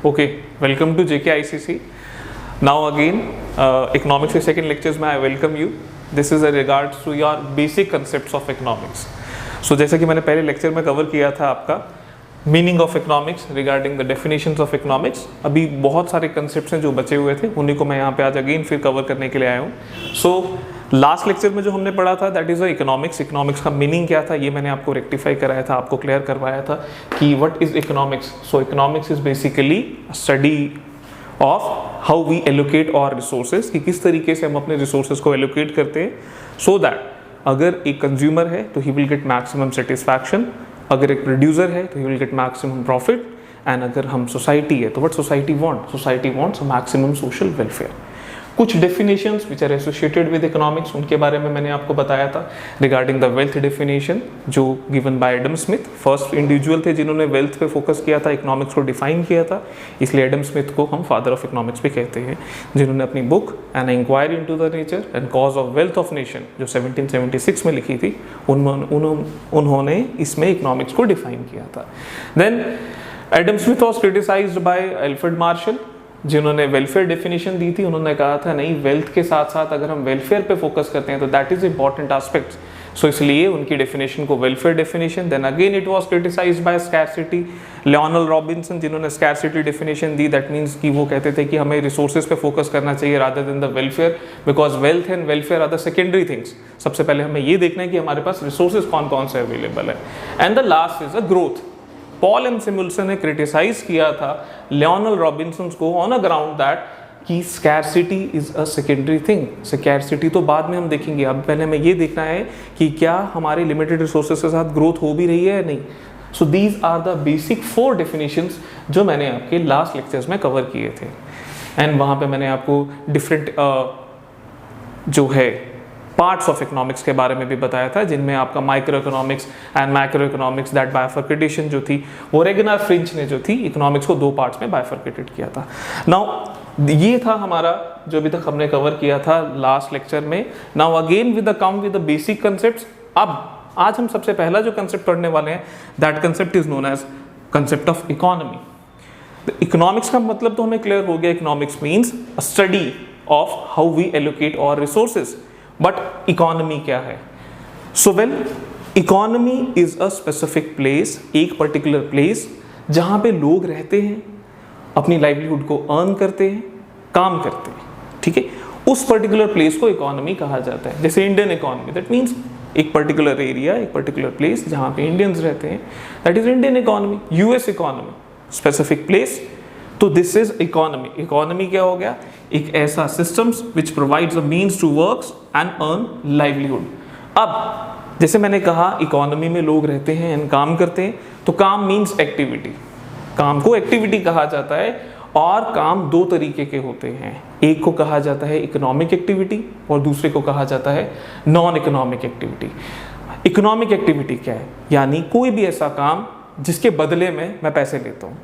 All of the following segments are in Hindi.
Okay, welcome to JKICC. Now again, economics के second lectures में I welcome you. This is a regards to your basic concepts of economics. So जैसा कि मैंने पहले lecture में cover किया था आपका meaning of economics regarding the definitions of economics. अभी बहुत सारे concepts हैं जो बचे हुए थे, उन्हीं को मैं यहाँ पे आज again फिर cover करने के लिए आया हूँ. So लास्ट लेक्चर में जो हमने पढ़ा था दैट इज इकोनॉमिक्स. इकोनॉमिक्स का मीनिंग क्या था ये मैंने आपको रेक्टिफाई कराया था, आपको क्लियर करवाया था कि what is economics. So economics is basically study of how we allocate our resources, कि किस तरीके से हम अपने रिसोर्सेज को एलोकेट करते हैं सो दैट अगर एक कंज्यूमर है तो he will get maximum satisfaction, अगर एक प्रोड्यूसर है तो he will get maximum profit, and अगर हम सोसाइटी है तो what society wants maximum social welfare. कुछ definitions which are associated with economics उनके बारे में मैंने आपको बताया था रिगार्डिंग द वेल्थ डेफिनेशन जो given by Adam Smith. First individual थे जिन्होंने वेल्थ पे फोकस किया था, इकोनॉमिक्स को डिफाइन किया था, इसलिए एडम स्मिथ को हम फादर ऑफ इकोनॉमिक्स भी कहते हैं, जिन्होंने अपनी book an inquiry into the nature and cause of wealth of nation जो 1776 में लिखी थी उन्होंने इसमें इकोनॉमिक्स को डिफाइन किया था. Then Adam Smith was criticised by Alfred Marshall जिन्होंने वेलफेयर डेफिनेशन दी थी. उन्होंने कहा था नहीं, वेल्थ के साथ साथ अगर हम वेलफेयर पे फोकस करते हैं तो that is important aspects. So इसलिए उनकी डेफिनेशन को welfare definition. Then again it was criticised by scarcity. Lionel Robinson जिन्होंने स्कैरसिटी डेफिनेशन दी, दैट मीन्स कि वो कहते थे कि हमें रिसोर्सेज पे फोकस करना चाहिए rather than the welfare, because wealth and welfare are the secondary things. सबसे पहले हमें ये देखना है कि हमारे पास रिसोर्सेज कौन कौन से अवेलेबल है. And the last is a growth. Paul M Samuelson ने क्रिटिसाइज किया था लियोनल रॉबिन्सन को ऑन अ ग्राउंड दैट कि scarcity is a secondary thing. Scarcity तो बाद में हम देखेंगे, अब पहले हमें ये देखना है कि क्या हमारे लिमिटेड रिसोर्सेज के साथ ग्रोथ हो भी रही है या नहीं. So these are the basic 4 definitions जो मैंने आपके लास्ट लेक्चर्स में कवर किए थे. एंड वहाँ पे मैंने आपको डिफरेंट जो है पार्ट्स ऑफ इकोनॉमिक्स के बारे में भी बताया था, जिनमें आपका micro economics and macro economics that bifurcation जो थी वो रेगनर फ्रिंच ने जो थी इकोनॉमिक्स को 2 पार्ट्स में बाइफर्केटेड किया था. नाउ ये था हमारा जो अभी तक हमने कवर किया था लास्ट लेक्चर में. Now again with the basic concepts. अब आज हम सबसे पहला जो कंसेप्ट पढ़ने वाले हैं that concept is known as concept of economy. Economics का मतलब तो हमें क्लियर हो गया. Economics means a study of how we allocate our resources. But economy क्या है? So well, economy is a specific place, एक पर्टिकुलर प्लेस जहां पे लोग रहते हैं, अपनी लाइवलीहुड को अर्न करते हैं, काम करते हैं. ठीक है, उस पर्टिकुलर प्लेस को इकोनॉमी कहा जाता है. जैसे इंडियन इकोनॉमी, दैट मीन्स एक पर्टिकुलर एरिया, एक पर्टिकुलर प्लेस जहां पे इंडियंस रहते हैं, that is Indian economy. US economy, specific place. तो दिस इज इकोनॉमी. इकोनॉमी क्या हो गया? एक ऐसा systems which provides a means to works and earn livelihood. अब जैसे मैंने कहा इकोनॉमी में लोग रहते हैं एंड काम करते हैं, तो काम मीन्स एक्टिविटी. काम को एक्टिविटी कहा जाता है और काम 2 तरीके के होते हैं. एक को कहा जाता है इकोनॉमिक एक्टिविटी और दूसरे को कहा जाता है non economic activity. Economic activity क्या है? यानी कोई भी ऐसा काम जिसके बदले में मैं पैसे लेता हूँ,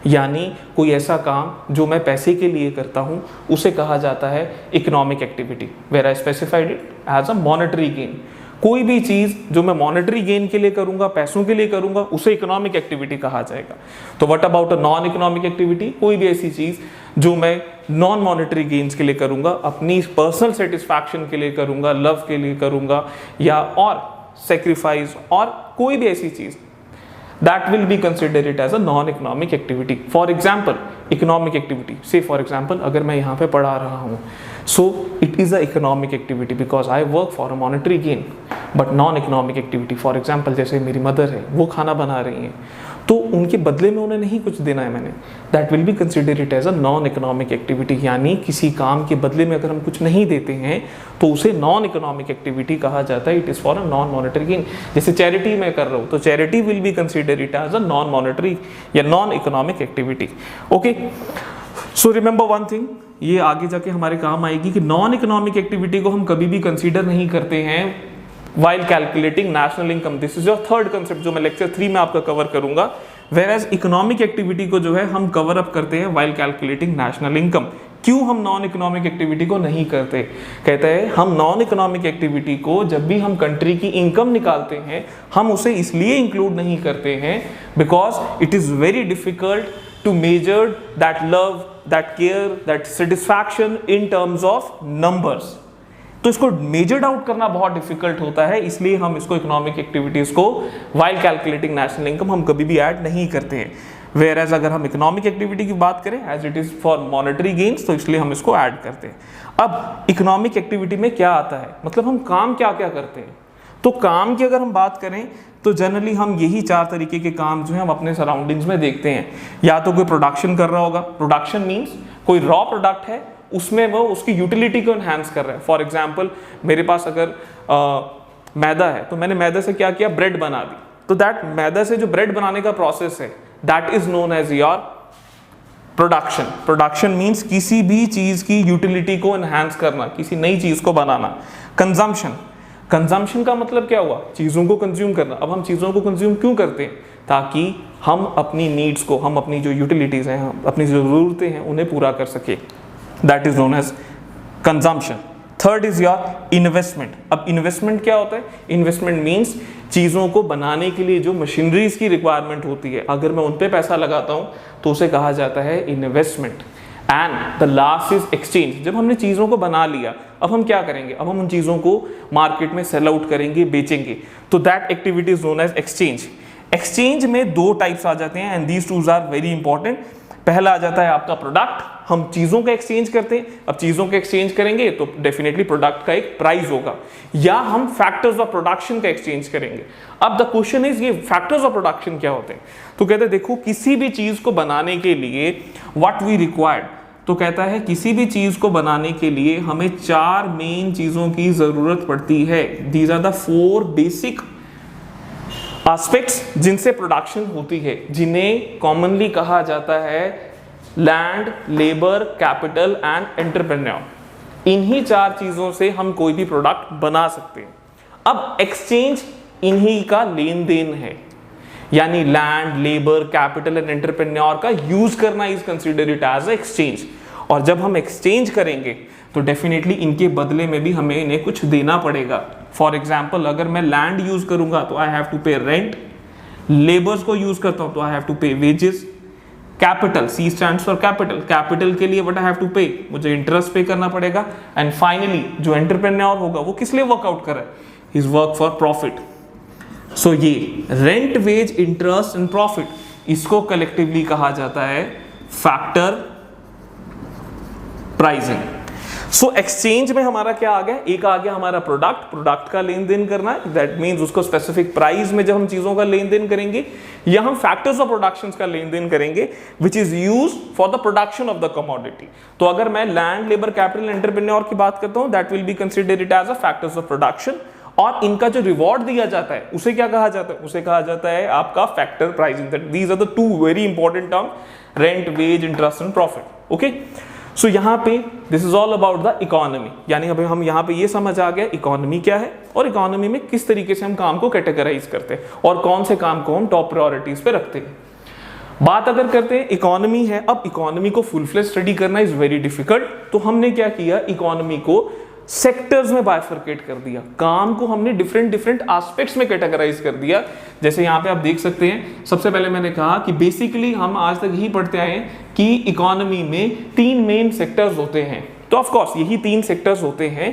यानी कोई ऐसा काम जो मैं पैसे के लिए करता हूं उसे कहा जाता है economic activity. Where I specified it as a monetary gain. कोई भी चीज जो मैं मॉनेटरी गेन के लिए करूंगा, पैसों के लिए करूंगा, उसे इकोनॉमिक एक्टिविटी कहा जाएगा. तो what about a non economic activity? कोई भी ऐसी चीज जो मैं नॉन मॉनेटरी गेन्स के लिए करूंगा, अपनी पर्सनल सेटिस्फैक्शन के लिए करूंगा, लव के लिए करूंगा, या और सेक्रीफाइस और कोई भी ऐसी चीज, that will be considered it as a non-economic activity. For example, economic activity. Say for example, अगर मैं यहाँ पे पढ़ा रहा हूँ, so it is a economic activity because I work for a monetary gain. But non-economic activity, for example, जैसे मेरी मदर है, वो खाना बना रही हैं, तो उनके बदले में उन्हें नहीं कुछ देना है मैंने, that will be considered it as a non-economic activity. यानी किसी काम के बदले में अगर हम कुछ नहीं देते हैं तो उसे नॉन इकोनॉमिक एक्टिविटी कहा जाता है. It is for a non monetary gain. जैसे चैरिटी मैं कर रहा हूँ तो charity will be consider it as a non monetary या non economic activity. Okay, so remember one thing, ये आगे जाके हमारे काम आएगी कि नॉन इकोनॉमिक एक्टिविटी को हम कभी भी कंसिडर नहीं करते हैं while calculating national income. This is your third concept जो मैं लेक्चर 3 में आपका कवर करूंगा. whereas इकोनॉमिक एक्टिविटी को जो है हम कवर अप करते हैं while calculating national income. क्यों हम नॉन इकोनॉमिक एक्टिविटी को नहीं करते? कहते हैं हम नॉन इकोनॉमिक एक्टिविटी को जब भी हम कंट्री की इनकम निकालते हैं हम उसे इसलिए इंक्लूड नहीं करते हैं because it is very difficult to measure that love, that care, that satisfaction in terms of numbers. तो इसको मेजर्ड आउट करना बहुत डिफिकल्ट होता है, इसलिए हम इसको इकोनॉमिक एक्टिविटीज को व्हाइल कैलकुलेटिंग नेशनल इनकम हम कभी भी ऐड नहीं करते हैं। वेयर एज अगर हम इकोनॉमिक एक्टिविटी की बात करें as it is for monetary gains, तो इसलिए हम इसको ऐड करते हैं। अब इकोनॉमिक एक्टिविटी में क्या आता है, मतलब हम काम क्या क्या करते हैं। तो काम की अगर हम बात करें तो जनरली हम यही 4 तरीके के काम जो है हम अपने सराउंडिंग्स में देखते हैं। या तो कोई प्रोडक्शन कर रहा होगा, प्रोडक्शन मीन्स कोई रॉ प्रोडक्ट है उसमें वो उसकी यूटिलिटी को एनहांस कर रहा है। फॉर एग्जाम्पल मेरे पास अगर मैदा है तो मैंने मैदा से क्या किया, ब्रेड बना दी, तो दैट मैदा से जो ब्रेड बनाने का प्रोसेस है that is known as your production. Production means किसी भी चीज की यूटिलिटी को एनहांस करना, किसी नई चीज को बनाना। कंजम्पशन, कंजम्पशन का मतलब क्या हुआ, चीजों को कंज्यूम करना। अब हम चीजों को कंज्यूम क्यों करते हैं, ताकि हम अपनी नीड्स को, हम अपनी जो यूटिलिटीज हैं, हम अपनी जो जरूरतें हैं उन्हें पूरा कर सके, that is known as consumption. Third is your investment. अब इन्वेस्टमेंट क्या होता है, इन्वेस्टमेंट मीन्स चीजों को बनाने के लिए जो मशीनरीज की रिक्वायरमेंट होती है, अगर मैं उन पे पैसा लगाता हूं तो उसे कहा जाता है investment. And the last is exchange. जब हमने चीजों को बना लिया, अब हम क्या करेंगे, अब हम उन चीजों को मार्केट में सेल आउट करेंगे, बेचेंगे, तो that activity is known as exchange. Exchange में 2 टाइप्स आ जाते हैं and these twos are very important. पहला आ जाता है आपका प्रोडक्ट, हम चीजों का एक्सचेंज करते हैं। अब चीजों का एक्सचेंज करेंगे तो डेफिनेटली प्रोडक्ट का एक प्राइस होगा, या हम फैक्टर्स ऑफ प्रोडक्शन का एक्सचेंज करेंगे। अब द क्वेश्चन इज ये फैक्टर्स ऑफ प्रोडक्शन क्या होते हैं, तो कहते हैं देखो किसी भी चीज को बनाने के लिए व्हाट वी रिक्वायर्ड, तो कहता है किसी भी चीज को बनाने के लिए हमें 4 मेन चीजों की जरूरत पड़ती है। These are the 4 basic aspects जिनसे प्रोडक्शन होती है, जिन्हें कॉमनली कहा जाता है land, labour, capital and entrepreneur. इन्हीं 4 चीजों से हम कोई भी प्रोडक्ट बना सकते हैं। अब एक्सचेंज इन्हीं का लेन देन है, यानी land, labour, capital and entrepreneur का यूज करना is considered it as exchange. और जब हम एक्सचेंज करेंगे तो डेफिनेटली इनके बदले में भी हमें इन्हें कुछ देना पड़ेगा। फॉर एग्जाम्पल अगर मैं लैंड यूज करूंगा तो I have to pay rent, labours को यूज करता हूं तो I have to pay wages, capital, C stands for capital, capital के लिए व्हाट आई हैव टू पे, मुझे इंटरेस्ट पे करना पड़ेगा। एंड फाइनली जो एंटरप्रेन्योर होगा वो किस लिए वर्कआउट कर रहा है, his work for profit. So ये rent, wage, interest and profit, इसको कलेक्टिवली कहा जाता है फैक्टर प्राइसिंग। सो एक्सचेंज में हमारा क्या आ गया, एक आ गया हमारा प्रोडक्ट, प्रोडक्ट का लेन देन करना, दैट मींस उसको स्पेसिफिक प्राइस में जब हम चीजों का लेन देन करेंगे, या हम फैक्टर्स ऑफ प्रोडक्शन का लेन देन करेंगे which is use for the production of the commodity. तो अगर मैं लैंड, लेबर, कैपिटल, एंटरप्रेन्योर की बात करता हूं, that will be considered it as a factors of production. और इनका जो रिवॉर्ड दिया जाता है उसे क्या कहा जाता है, उसे कहा जाता है आपका factor pricing. These are the 2 very important term, rent, wage, interest and profit. Okay, so यहाँ पे this is all about the economy, यानी अभी हम यहाँ पे ये समझ आ गया इकोनॉमी क्या है और इकोनॉमी में किस तरीके से हम काम को कैटेगराइज करते हैं और कौन से काम को हम टॉप प्रायोरिटीज पे रखते हैं। बात अगर करते हैं इकोनॉमी है, अब इकोनॉमी को फुल फ्लेज स्टडी करना इज वेरी डिफिकल्ट, तो हमने क्या किया, इकोनॉमी को सेक्टर्स में बाइफरकेट कर दिया, काम को हमने डिफरेंट एस्पेक्ट्स में कैटेगराइज कर दिया। जैसे यहाँ पे आप देख सकते हैं, सबसे पहले मैंने कहा कि बेसिकली हम आज तक यही पढ़ते आए हैं कि इकोनॉमी में 3 मेन सेक्टर्स होते हैं। तो ऑफ कोर्स यही 3 सेक्टर्स होते हैं,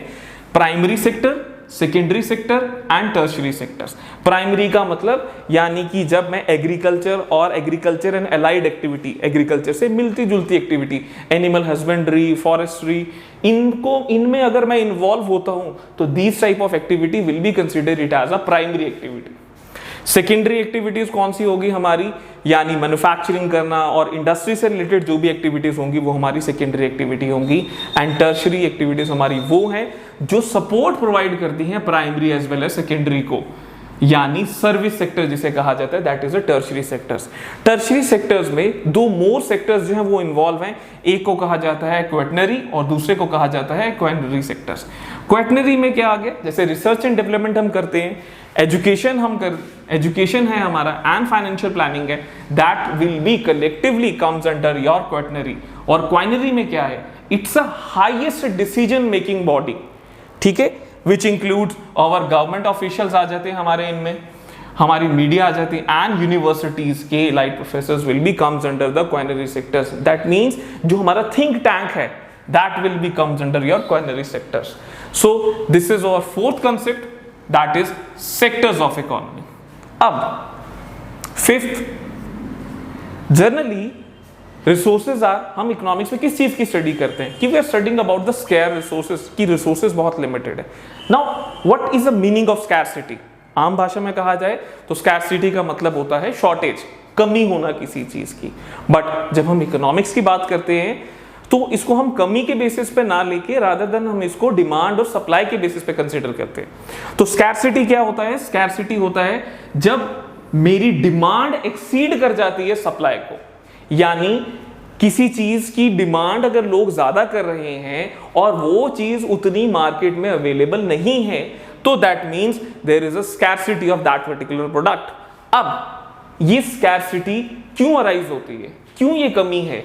primary sector, secondary sector and tertiary sectors. Primary का मतलब यानी कि जब मैं एग्रीकल्चर और agriculture and allied activity, agriculture से मिलती जुलती एक्टिविटी, एनिमल हस्बेंड्री, फॉरेस्ट्री, इनमें अगर मैं इन्वॉल्व होता हूं तो these type of activity will be considered it as a primary activity. Secondary activities कौन सी होगी हमारी, यानी मैन्युफैक्चरिंग करना और इंडस्ट्री से रिलेटेड जो भी एक्टिविटीज होंगी वो हमारी सेकेंडरी एक्टिविटी होंगी। एंड टर्शियरी एक्टिविटीज हमारी वो हैं जो सपोर्ट प्रोवाइड करती हैं primary as well as secondary को, यानी सर्विस सेक्टर जिसे कहा जाता है, that is a tertiary sectors. Tertiary sectors में 2 मोर सेक्टर्स जो हैं वो इन्वॉल्व हैं, एक को कहा जाता है क्वेटनरी और दूसरे को कहा जाता है क्वाइनरी सेक्टर्स। क्वेटनरी में क्या आ गया, जैसे रिसर्च एंड डेवलपमेंट हम करते हैं, एजुकेशन है हमारा एंड फाइनेंशियल प्लानिंग है, that will be collectively comes under your quaternary. और क्वाइनरी में क्या है, it's a highest decision making body, ठीक है, विच इंक्लूड्स और गवर्नमेंट ऑफिशियल्स आ जाते हैं हमारे इनमें, हमारी मीडिया आ जाती है, एंड यूनिवर्सिटीज के like professors will be comes under the quinary sectors. That means जो हमारा थिंक टैंक है that will be comes under your क्वाइनरी sectors. So this is our fourth concept, that is sectors of economy. अब फिफ्थ, जनरली रिसोर्सेज आर, हम इकोनॉमिक्स में किस चीज की स्टडी करते हैं कि we are studying about the scarce resources, की रिसोर्सेज बहुत लिमिटेड है। Now what is the meaning of scarcity? आम भाषा में कहा जाए तो स्कैरसिटी का मतलब होता है शॉर्टेज, कमी होना किसी चीज की। बट जब हम इकोनॉमिक्स की बात करते हैं तो इसको हम कमी के बेसिस पे ना लेके रादर देन हम इसको डिमांड और सप्लाई के बेसिस पे कंसीडर करते हैं। तो स्कैरसिटी क्या होता है? स्कैरसिटी होता है जब मेरी डिमांड एक्सीड कर जाती है सप्लाई को, यानी किसी चीज की डिमांड अगर लोग ज्यादा कर रहे हैं और वो चीज उतनी मार्केट में अवेलेबल नहीं है, तो that means there is a scarcity of that particular product. अब ये स्कैरसिटी क्यों अराइज होती है, क्यों ये कमी है?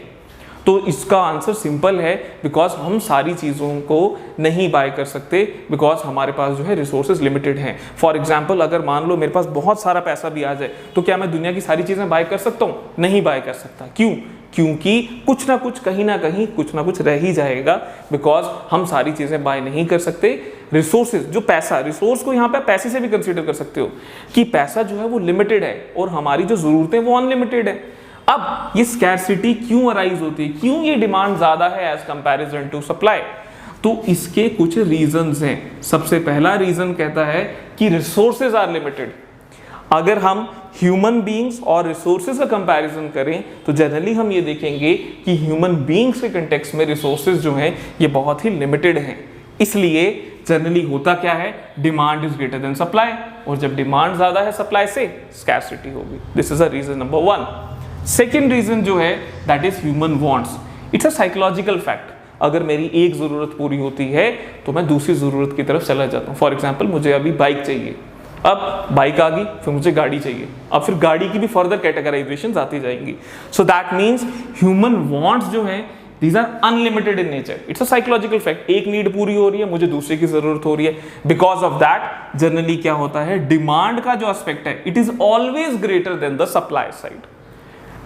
तो इसका आंसर सिंपल है, बिकॉज हम सारी चीज़ों को नहीं बाय कर सकते, बिकॉज हमारे पास जो है रिसोर्सेज लिमिटेड हैं। फॉर एग्जांपल अगर मान लो मेरे पास बहुत सारा पैसा भी आ जाए तो क्या मैं दुनिया की सारी चीज़ें बाय कर सकता हूँ? नहीं बाय कर सकता। क्यों? क्योंकि कुछ ना कुछ कहीं ना कहीं कुछ ना कुछ रह ही जाएगा, बिकॉज हम सारी चीज़ें बाय नहीं कर सकते। रिसोर्सेज जो पैसा, रिसोर्स को यहाँ पे पैसे से भी कंसीडर कर सकते हो कि पैसा जो है वो लिमिटेड है और हमारी जो ज़रूरतें वो अनलिमिटेड है। अब ये स्कैरसिटी क्यों अराइज होती है, क्यों ये डिमांड ज्यादा है एज कंपैरिजन टू सप्लाई? तो इसके कुछ रीजंस हैं। सबसे पहला रीजन कहता है कि रिसोर्सेज आर लिमिटेड। अगर हम ह्यूमन बीइंग्स और रिसोर्सेज का कंपैरिजन करें तो जनरली हम ये देखेंगे कि ह्यूमन बीइंग्स के कंटेक्स्ट में रिसोर्सेज जो हैं ये बहुत ही लिमिटेड हैं। इसलिए जनरली होता क्या है, demand is greater than supply, और जब डिमांड ज्यादा है सप्लाई से, स्कैरसिटी होगी। This is a reason number one. Second reason जो है that is human wants. It's a psychological fact. अगर मेरी एक जरूरत पूरी होती है तो मैं दूसरी जरूरत की तरफ चला जाता हूँ। फॉर एग्जाम्पल मुझे अभी बाइक चाहिए, अब बाइक आ गई, फिर मुझे गाड़ी चाहिए, अब फिर गाड़ी की भी फर्दर कैटेगराइजेशन आती जाएंगी। So that means human wants जो है these are unlimited in nature. It's a psychological fact. एक नीड पूरी हो रही है, मुझे दूसरे की जरूरत हो रही है। बिकॉज ऑफ दैट जनरली क्या होता है, डिमांड का जो एस्पेक्ट है it is always greater than the supply side.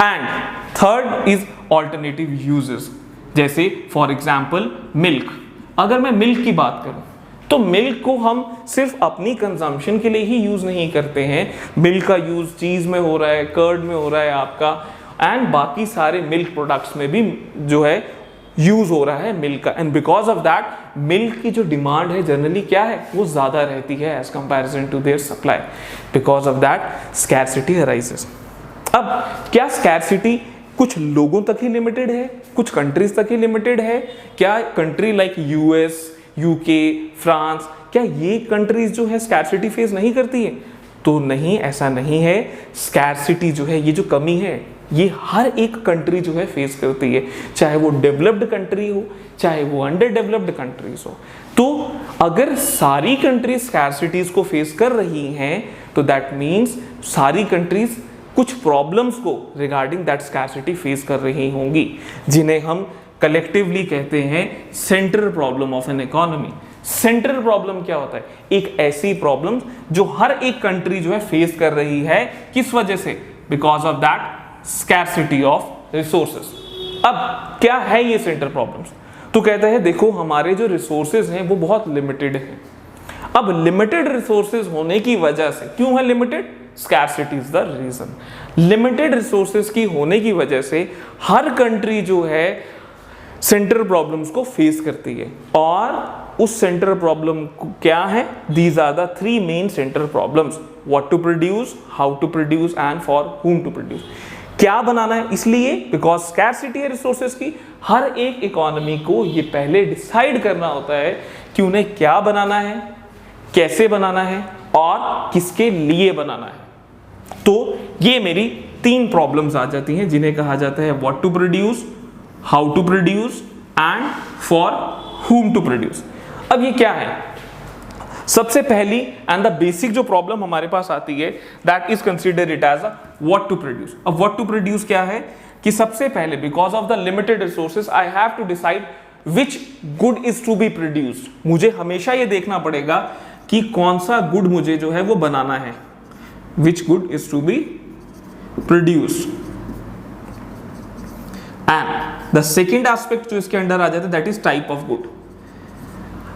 And third is alternative uses, जैसे फॉर एग्जाम्पल मिल्क। अगर मैं मिल्क की बात करूं तो मिल्क को हम सिर्फ अपनी कंजम्पशन के लिए ही यूज नहीं करते हैं। मिल्क का यूज चीज में हो रहा है, कर्ड में हो रहा है आपका, एंड बाकी सारे मिल्क प्रोडक्ट्स में भी जो है यूज हो रहा है मिल्क का। And because of that milk की जो डिमांड है जनरली क्या है, वो ज्यादा रहती है as comparison to their supply. Because of that scarcity arises. अब क्या स्कैरसिटी कुछ लोगों तक ही लिमिटेड है, कुछ कंट्रीज तक ही लिमिटेड है? क्या country like US, UK, France, क्या ये कंट्रीज जो है स्कैरसिटी फेस नहीं करती है? तो नहीं, ऐसा नहीं है। स्कैरसिटी जो है, ये जो कमी है, ये हर एक कंट्री जो है फेस करती है, चाहे वो डेवलप्ड कंट्री हो, चाहे वो अंडर डेवलप्ड कंट्रीज हो। तो अगर सारी कंट्रीज स्कैरसिटीज को फेस कर रही हैं तो दैट मीन्स सारी कंट्रीज कुछ प्रॉब्लम्स को रिगार्डिंग दैट स्कैरसिटी फेस कर रही होंगी, जिन्हें हम कलेक्टिवली कहते हैं central problem of an economy. Central problem क्या होता है? एक ऐसी प्रॉब्लम जो हर एक कंट्री जो है फेस कर रही है, किस वजह से? Because of that scarcity of resources. अब क्या है ये सेंट्रल प्रॉब्लम्स? तो कहते हैं देखो हमारे जो रिसोर्सेज हैं वो बहुत लिमिटेड हैं। अब लिमिटेड रिसोर्सेज होने की वजह से, क्यों है limited? Scarcity is the reason. Limited resources की होने की वजह से हर कंट्री जो है सेंट्रल प्रॉब्लम्स को फेस करती है, और उस सेंट्रल प्रॉब्लम क्या है? These are the three main central problems: what to produce, how to produce and for whom to produce. क्या बनाना है? इसलिए बिकॉज स्कैरसिटी है रिसोर्सेज की, हर एक इकोनॉमी को ये पहले डिसाइड करना होता है कि उन्हें क्या बनाना है, कैसे बनाना है और किसके लिए बनाना है। तो ये मेरी तीन प्रॉब्लम्स आ जाती हैं, जिन्हें कहा जाता है what to produce, how to produce and for whom to produce. अब ये क्या है? सबसे पहली एंड द बेसिक जो प्रॉब्लम हमारे पास आती है that is consider it as a what to produce. अब व्हाट टू प्रोड्यूस क्या है कि सबसे पहले because of the limited resources I have to decide which good is to be produced. मुझे हमेशा ये देखना पड़ेगा कि कौन सा गुड मुझे जो है वो बनाना है। Which good is to be produce. And the second aspect जो इसके अंडर आ जाता है that is type of good.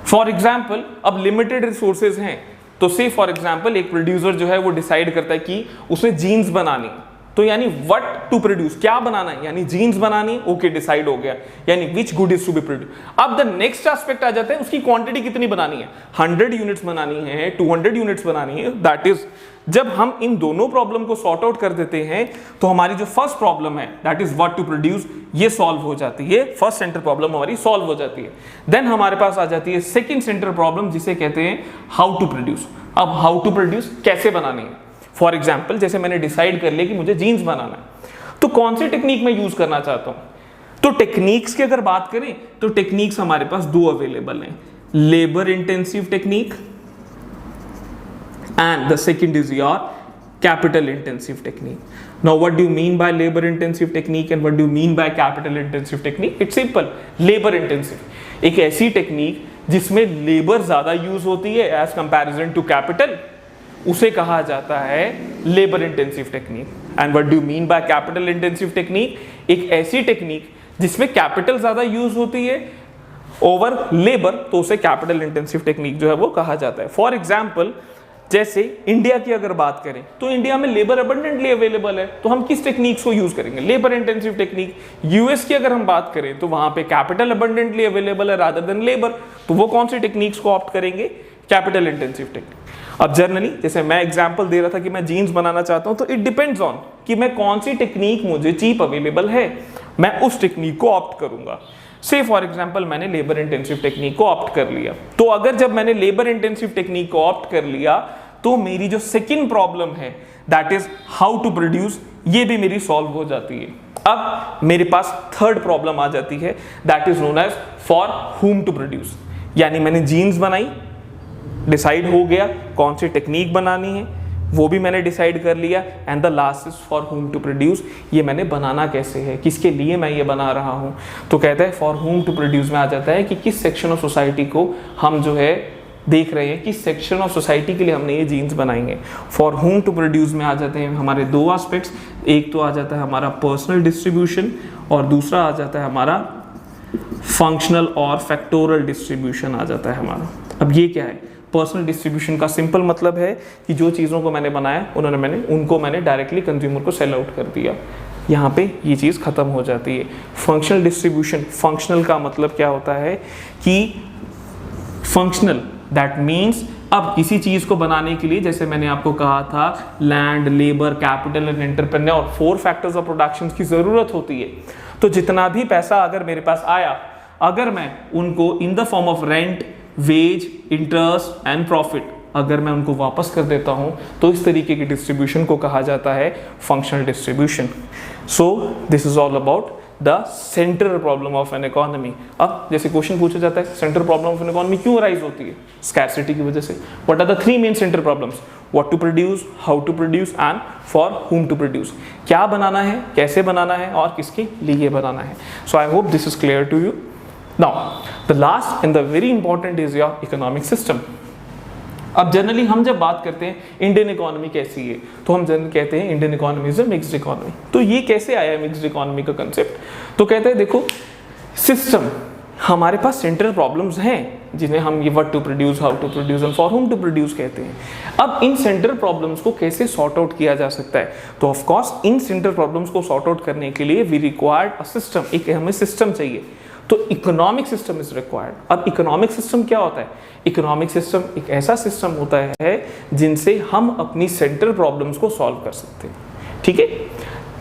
For example अब लिमिटेड रिसोर्सेज हैं, तो से फॉर एग्जाम्पल एक प्रोड्यूसर जो है वो डिसाइड करता है कि उसने जीन्स बनानी, तो यानी व्हाट टू प्रोड्यूस, क्या बनाना है, यानी जीन्स बनानी, ओके डिसाइड हो गया, यानी which good is to be produce. अब द नेक्स्ट एस्पेक्ट आ जाता है उसकी क्वांटिटी कितनी बनानी है, 100 यूनिट्स बनानी है, 200 यूनिट्स बनानी है। दैट इज जब हम इन दोनों प्रॉब्लम को सॉर्ट आउट कर देते हैं तो हमारी जो फर्स्ट प्रॉब्लम है that is what to produce ये सॉल्व हो जाती है, फर्स्ट सेंटर प्रॉब्लम हमारी सॉल्व हो जाती है। देन हमारे पास आ जाती है सेकंड सेंटर प्रॉब्लम जिसे कहते हैं हाउ टू प्रोड्यूस। अब हाउ टू प्रोड्यूस कैसे बनानी है, फॉर एग्जाम्पल जैसे मैंने डिसाइड कर लिया कि मुझे जीन्स बनाना है, तो कौन सी टेक्निक मैं यूज करना चाहता हूं। तो टेक्निक्स की अगर बात करें तो टेक्निक्स हमारे पास दो अवेलेबल हैं, labour intensive technique and the second is your capital intensive technique. Now what do you mean by labor intensive technique and what do you mean by capital intensive technique? It's simple, labor intensive एक ऐसी टेक्निक जिसमें लेबर ज्यादा यूज होती है एज कंपैरिजन टू कैपिटल, उसे कहा जाता है labour intensive technique. And what do you mean by capital intensive technique, एक ऐसी टेक्निक जिसमें कैपिटल ज्यादा यूज होती है ओवर लेबर, तो उसे कैपिटल इंटेंसिव टेक्निक जो है वो कहा जाता है। फॉर एग्जाम्पल जैसे इंडिया की अगर बात करें तो इंडिया में लेबर अबंडेंटली अवेलेबल है, तो हम किस टेक्निक्स को यूज करेंगे, लेबर इंटेंसिव टेक्निक। यूएस की अगर हम बात करें तो वहां पे कैपिटल अबंडेंटली अवेलेबल है रादर देन लेबर, तो वो कौन सी टेक्निक्स को ऑप्ट करेंगे, कैपिटल इंटेंसिव टेक्निक। अब जनरली जैसे मैं एग्जांपल दे रहा था कि मैं जीन्स बनाना चाहता हूं, तो इट डिपेंड्स ऑन कि मैं कौन सी टेक्निक मुझे चीप अवेलेबल है, मैं उस टेक्निक को ऑप्ट करूंगा। से फॉर एग्जाम्पल मैंने लेबर इंटेंसिव टेक्निक को ऑप्ट कर लिया, तो अगर जब मैंने लेबर इंटेंसिव टेक्निक को ऑप्ट कर लिया तो मेरी जो सेकंड प्रॉब्लम है that is how to produce, ये भी मेरी सॉल्व हो जाती है। अब मेरे पास थर्ड प्रॉब्लम आ जाती है that is known as for whom to produce, यानी मैंने जीन्स बनाई, डिसाइड हो गया कौन सी टेक्निक बनानी है, वो भी मैंने डिसाइड कर लिया, and the last is for whom to produce, ये मैंने बनाना कैसे है, किसके लिए मैं ये बना रहा हूं। तो कहते हैं फॉर हुम टू प्रोड्यूस में आ जाता है कि किस सेक्शन ऑफ सोसाइटी को हम जो है देख रहे हैं, किस सेक्शन ऑफ सोसाइटी के लिए हमने ये जीन्स बनाएंगे। फॉर हुम टू प्रोड्यूस में आ जाते हैं हमारे दो एस्पेक्ट्स, एक तो आ जाता है हमारा पर्सनल डिस्ट्रीब्यूशन और दूसरा आ जाता है हमारा फंक्शनल और फैक्टोरल डिस्ट्रीब्यूशन आ जाता है हमारा। अब ये क्या है, पर्सनल डिस्ट्रीब्यूशन का सिंपल मतलब है कि जो चीज़ों को मैंने बनाया उनको मैंने डायरेक्टली कंज्यूमर को सेल आउट कर दिया, यहाँ पे ये चीज़ खत्म हो जाती है। फंक्शनल डिस्ट्रीब्यूशन, फंक्शनल का मतलब क्या होता है कि फंक्शनल दैट मीन्स अब किसी चीज को बनाने के लिए, जैसे मैंने आपको कहा था land, labour, capital and entrepreneur, 4 factors of production की जरूरत होती है। तो जितना भी पैसा अगर मेरे पास आया, अगर मैं उनको in the form of rent, wage, interest and profit अगर मैं उनको वापस कर देता हूं, तो इस तरीके की डिस्ट्रीब्यूशन को कहा जाता है functional distribution. So this is all about the central problem of an economy. अब जैसे क्वेश्चन पूछा जाता है central problem of an economy क्यों अराइज होती है, स्कैरसिटी की वजह से। What are the 3 main central problems, what to produce, how to produce and for whom to produce, क्या बनाना है, कैसे बनाना है और किसके लिए बनाना है। So I hope this is clear to you. Now the last and the very important is your economic system. अब जनरली हम जब बात करते हैं इंडियन इकोनॉमी कैसी है, तो हम जनरली कहते हैं Indian economy is a mixed economy. तो ये कैसे आया मिक्स्ड इकोनॉमी का कंसेप्ट, तो कहते हैं देखो सिस्टम, हमारे पास सेंट्रल प्रॉब्लम्स हैं जिन्हें हम ये what to produce, how to produce and for whom to produce कहते हैं। अब इन सेंट्रल प्रॉब्लम्स को कैसे सॉर्ट आउट किया जा सकता है, तो of course in central problems को सॉर्ट आउट करने के लिए वी रिक्वायर्ड अ सिस्टम, एक हमें सिस्टम चाहिए, तो इकोनॉमिक सिस्टम इज रिक्वायर्ड। अब इकोनॉमिक सिस्टम क्या होता है, इकोनॉमिक सिस्टम एक ऐसा सिस्टम होता है जिनसे हम अपनी सेंट्रल प्रॉब्लम्स को सॉल्व कर सकते हैं, ठीक है।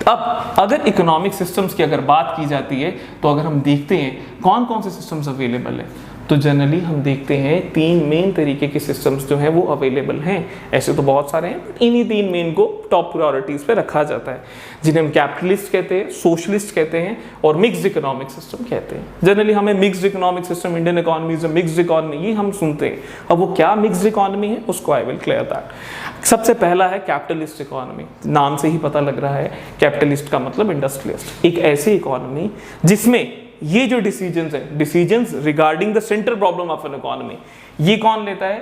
अब अगर इकोनॉमिक सिस्टम्स की अगर बात की जाती है, तो अगर हम देखते हैं कौन कौन से सिस्टम्स अवेलेबल है, तो जनरली हम देखते हैं 3 मेन तरीके के सिस्टम्स जो हैं वो अवेलेबल हैं। ऐसे तो बहुत सारे हैं, बट इन्हीं 3 मेन को टॉप प्रायोरिटीज पे रखा जाता है, जिन्हें हम कैपिटलिस्ट कहते हैं, सोशलिस्ट कहते हैं और मिक्स्ड इकोनॉमिक सिस्टम कहते हैं। जनरली हमें mixed economic system, Indian economy is a mixed economy, ये हम सुनते हैं। अब वो क्या मिक्स्ड इकोनॉमी है उसको आई विल क्लियर दैट। सबसे पहला है कैपिटलिस्ट इकोनॉमी, नाम से ही पता लग रहा है, कैपिटलिस्ट का मतलब इंडस्ट्रियलिस्ट। एक ऐसी इकोनॉमी जिसमें ये जो डिसीजंस है, decisions regarding the central problem of an economy, ये कौन लेता है,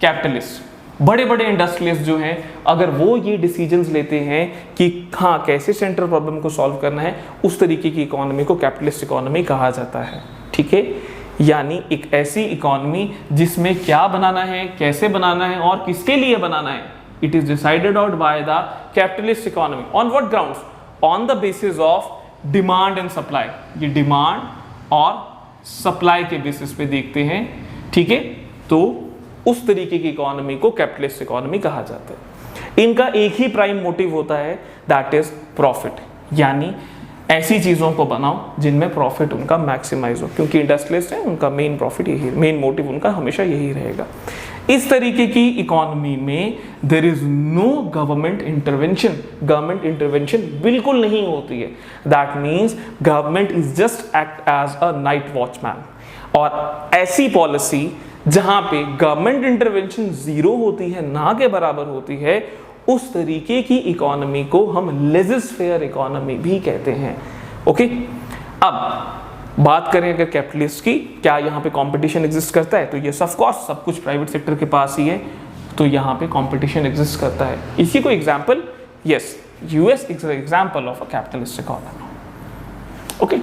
कैपिटलिस्ट। बड़े बड़े इंडस्ट्रियलिस्ट जो हैं, अगर वो ये डिसीजंस लेते हैं कि हाँ कैसे सेंट्रल प्रॉब्लम को सॉल्व करना है, उस तरीके की इकोनॉमी को कैपिटलिस्ट इकोनॉमी कहा जाता है। ठीक है, यानी एक ऐसी इकोनॉमी जिसमें क्या बनाना है, कैसे बनाना है और किसके लिए बनाना है, it is decided out by the capitalist economy. On what grounds? On the basis of demand and supply. ये डिमांड और सप्लाई के बेसिस पे देखते हैं। ठीक है, तो उस तरीके की इकोनॉमी को कैपिटलिस्ट इकोनॉमी कहा जाता है। इनका एक ही प्राइम मोटिव होता है, दैट इज प्रॉफिट, यानी ऐसी चीजों को बनाओ जिनमें प्रॉफिट उनका मैक्सिमाइज हो, क्योंकि इंडस्ट्रियलिस्ट है, उनका मेन प्रॉफिट यही, मेन मोटिव उनका हमेशा यही रहेगा। इस तरीके की इकोनॉमी में there is no government intervention. Government intervention बिल्कुल नहीं होती है। That means government is just act as a night watchman. और ऐसी पॉलिसी जहां पे गवर्नमेंट इंटरवेंशन जीरो होती है, ना के बराबर होती है, उस तरीके की इकोनॉमी को हम लेज़र-फेयर इकोनॉमी भी कहते हैं। ओके, अब बात करें अगर कैपिटलिस्ट की, क्या यहाँ पे कंपटीशन एग्जिस्ट करता है? तो यस ऑफ कोर्स, सब कुछ प्राइवेट सेक्टर के पास ही है, तो यहाँ पे कंपटीशन एग्जिस्ट करता है। इसी को example, yes, US is example of a capitalist economy. Okay,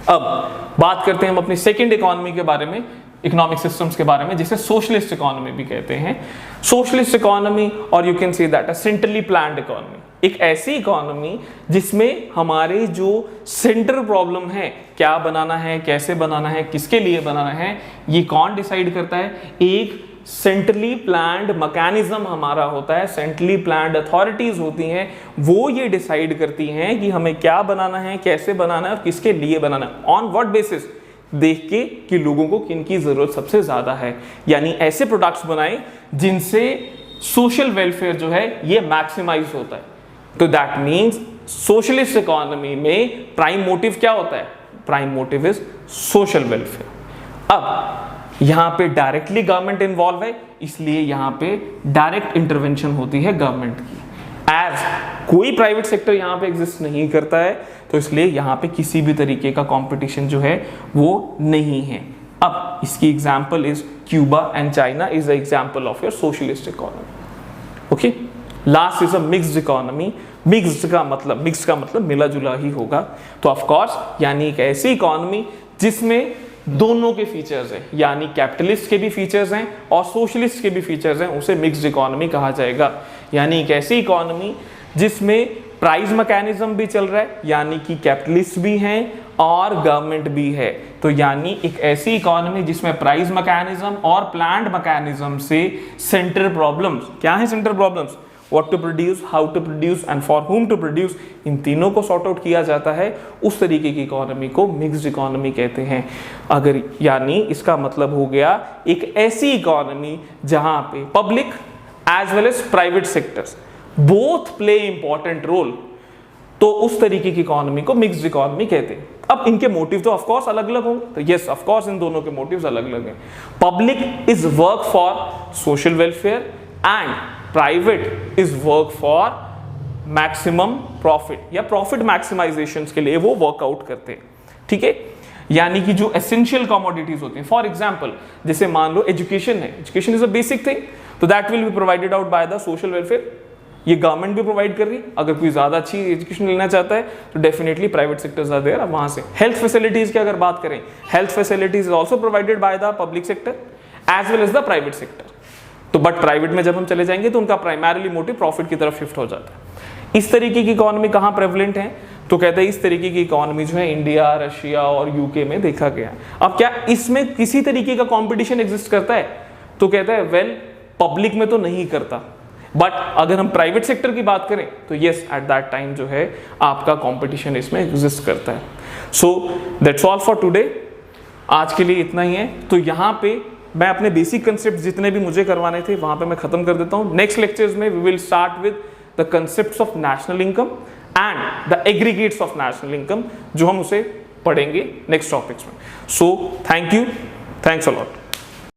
अब बात करते हैं हम अपनी सेकंड इकोनॉमी के बारे में, इकोनॉमिक सिस्टम्स के बारे में, जिसे सोशलिस्ट इकोनॉमी भी कहते हैं। सोशलिस्ट इकोनॉमी, और you can say that a centrally planned economy, एक ऐसी इकोनॉमी जिसमें हमारे जो सेंटर प्रॉब्लम है, क्या बनाना है, कैसे बनाना है, किसके लिए बनाना है, ये कौन डिसाइड करता है? एक सेंट्रली प्लान्ड मैकेनिज्म हमारा होता है, सेंट्रली प्लान्ड अथॉरिटीज होती हैं, वो ये डिसाइड करती हैं कि हमें क्या बनाना है, कैसे बनाना है और किसके लिए बनाना है। On what basis? देख के कि लोगों को किन की जरूरत सबसे ज्यादा है, यानी ऐसे प्रोडक्ट्स बनाएं जिनसे सोशल वेलफेयर जो है ये मैक्सिमाइज होता है। तो दैट मीन्स सोशलिस्ट इकोनॉमी में प्राइम मोटिव क्या होता है? Prime motive is social welfare. अब यहां पे डायरेक्टली गवर्नमेंट इन्वॉल्व है, इसलिए यहां पे डायरेक्ट इंटरवेंशन होती है गवर्नमेंट की। एज कोई प्राइवेट सेक्टर यहां पे एग्जिस्ट नहीं करता है, तो इसलिए यहां पे किसी भी तरीके का कंपटीशन जो है वो नहीं है। अब इसकी example is Cuba and China is the example of your socialist economy. Okay, last is a mixed economy. Mixed का मतलब मिला जुला ही होगा, तो ऑफ कोर्स यानी एक ऐसी इकोनॉमी जिसमें दोनों के फीचर्स हैं, यानी कैपिटलिस्ट के भी फीचर्स हैं और सोशलिस्ट के भी फीचर्स हैं, उसे मिक्स्ड इकोनॉमी कहा जाएगा। यानी एक ऐसी इकोनॉमी जिसमें प्राइस मैकेनिज्म भी चल रहा है, यानी कि कैपिटलिस्ट भी हैं और गवर्नमेंट भी है। तो यानी एक ऐसी इकोनॉमी जिसमें प्राइस मैकेनिज्म और प्लान्ड मैकेनिज्म से सेंट्रल प्रॉब्लम्स, क्या है central problems? What to produce, how to produce and for whom to produce, इन तीनों को सॉर्ट आउट किया जाता है। उस तरीके की इकोनॉमी को मिक्स्ड इकोनॉमी कहते हैं। अगर यानी इसका मतलब हो गया एक ऐसी इकोनॉमी जहां पे public as well as private sectors both play important role, तो उस तरीके की इकोनॉमी को मिक्स्ड इकोनॉमी कहते हैं। अब इनके मोटिव तो ऑफ कोर्स अलग अलग होंगे, तो यस ऑफ कोर्स इन दोनों के मोटिव्स अलग अलग हैं। Public is work for social welfare and private is work for maximum profit या प्रॉफिट मैक्सिमाइजेशन के लिए वो वर्कआउट करते हैं। ठीक है, यानी कि जो एसेंशियल कमोडिटीज होती हैं, फॉर एग्जांपल जैसे मान लो एजुकेशन है, education is a basic thing, तो that will be provided out by the social welfare, ये गवर्नमेंट भी प्रोवाइड कर रही है। अगर कोई ज्यादा अच्छी एजुकेशन लेना चाहता है तो definitely private sectors are there, वहां से। हेल्थ फैसिलिटीज की अगर बात करें, health facilities is also provided by the public sector as well as the private sector. तो बट प्राइवेट में जब हम चले जाएंगे तो उनका प्राइमरीली मोटिव प्रॉफिट की तरफ शिफ्ट हो जाता है। इस तरीके की इकोनॉमी कहां प्रेवलेंट है? तो कहते हैं इस तरीके की इकोनॉमी जो है इंडिया, रशिया और यूके में देखा गया है। अब क्या इसमें किसी तरीके का कंपटीशन एग्जिस्ट करता है? तो कहता है वेल पब्लिक में तो नहीं करता, बट अगर हम प्राइवेट सेक्टर की बात करें तो यस एट दैट टाइम जो है आपका कंपटीशन इसमें एग्जिस्ट करता है। So that's all for today, आज के लिए इतना ही है। तो यहाँ पे मैं अपने बेसिक कंसेप्ट जितने भी मुझे करवाने थे वहां पे मैं खत्म कर देता हूँ। नेक्स्ट लेक्चर्स में we will start with the concepts of national income and the aggregates of national income, जो हम उसे पढ़ेंगे नेक्स्ट टॉपिक्स में। So thank you, thanks a lot.